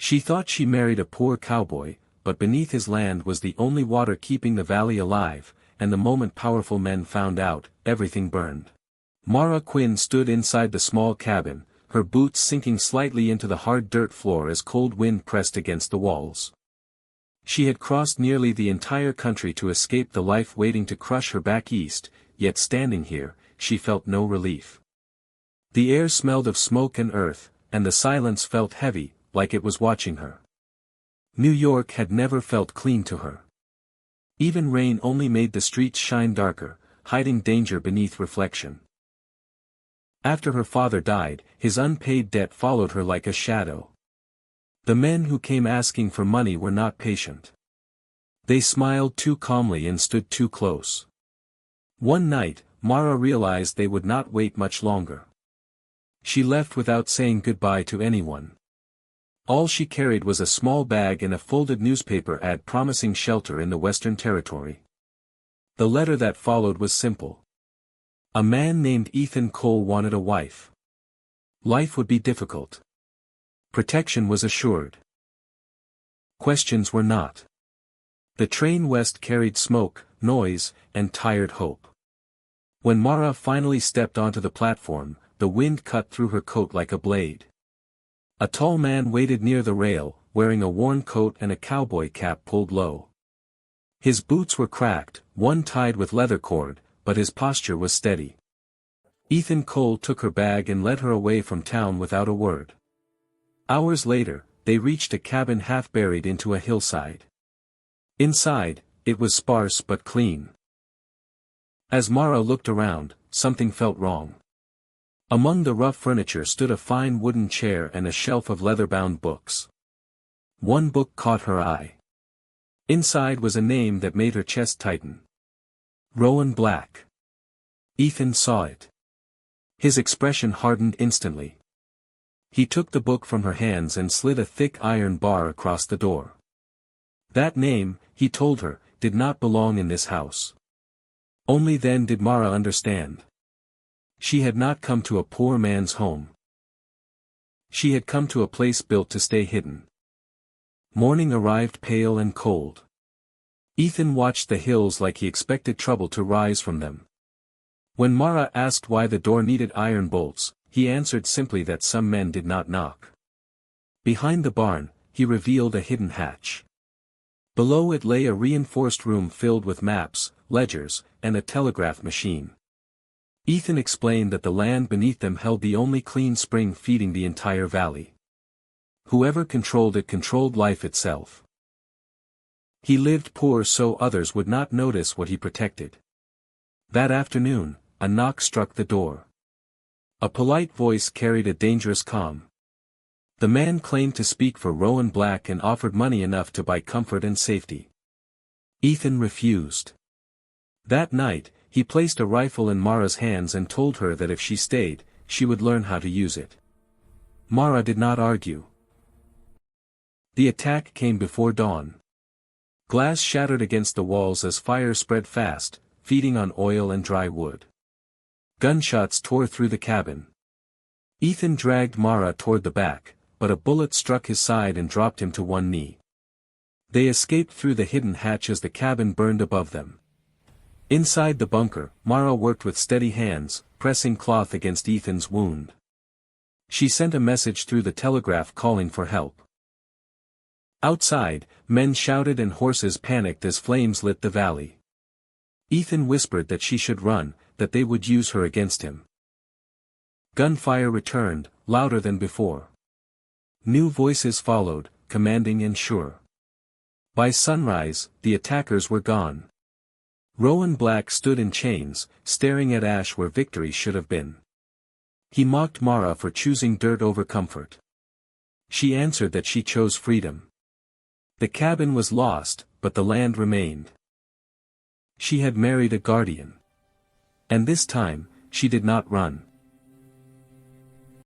She thought she married a poor cowboy, but beneath his land was the only water keeping the valley alive, and the moment powerful men found out, everything burned. Mara Quinn stood inside the small cabin, her boots sinking slightly into the hard dirt floor as cold wind pressed against the walls. She had crossed nearly the entire country to escape the life waiting to crush her back east, yet standing here, she felt no relief. The air smelled of smoke and earth, and the silence felt heavy, like it was watching her. New York had never felt clean to her. Even rain only made the streets shine darker, hiding danger beneath reflection. After her father died, his unpaid debt followed her like a shadow. The men who came asking for money were not patient. They smiled too calmly and stood too close. One night, Mara realized they would not wait much longer. She left without saying goodbye to anyone. All she carried was a small bag and a folded newspaper ad promising shelter in the Western Territory. The letter that followed was simple. A man named Ethan Cole wanted a wife. Life would be difficult. Protection was assured. Questions were not. The train west carried smoke, noise, and tired hope. When Mara finally stepped onto the platform, the wind cut through her coat like a blade. A tall man waited near the rail, wearing a worn coat and a cowboy cap pulled low. His boots were cracked, one tied with leather cord, but his posture was steady. Ethan Cole took her bag and led her away from town without a word. Hours later, they reached a cabin half buried into a hillside. Inside, it was sparse but clean. As Mara looked around, something felt wrong. Among the rough furniture stood a fine wooden chair and a shelf of leather-bound books. One book caught her eye. Inside was a name that made her chest tighten. Rowan Black. Ethan saw it. His expression hardened instantly. He took the book from her hands and slid a thick iron bar across the door. That name, he told her, did not belong in this house. Only then did Mara understand. She had not come to a poor man's home. She had come to a place built to stay hidden. Morning arrived pale and cold. Ethan watched the hills like he expected trouble to rise from them. When Mara asked why the door needed iron bolts, he answered simply that some men did not knock. Behind the barn, he revealed a hidden hatch. Below it lay a reinforced room filled with maps, ledgers, and a telegraph machine. Ethan explained that the land beneath them held the only clean spring feeding the entire valley. Whoever controlled it controlled life itself. He lived poor so others would not notice what he protected. That afternoon, a knock struck the door. A polite voice carried a dangerous calm. The man claimed to speak for Rowan Black and offered money enough to buy comfort and safety. Ethan refused. That night, he placed a rifle in Mara's hands and told her that if she stayed, she would learn how to use it. Mara did not argue. The attack came before dawn. Glass shattered against the walls as fire spread fast, feeding on oil and dry wood. Gunshots tore through the cabin. Ethan dragged Mara toward the back, but a bullet struck his side and dropped him to one knee. They escaped through the hidden hatch as the cabin burned above them. Inside the bunker, Mara worked with steady hands, pressing cloth against Ethan's wound. She sent a message through the telegraph calling for help. Outside, men shouted and horses panicked as flames lit the valley. Ethan whispered that she should run, that they would use her against him. Gunfire returned, louder than before. New voices followed, commanding and sure. By sunrise, the attackers were gone. Rowan Black stood in chains, staring at ash where victory should have been. He mocked Mara for choosing dirt over comfort. She answered that she chose freedom. The cabin was lost, but the land remained. She had married a guardian. And this time, she did not run.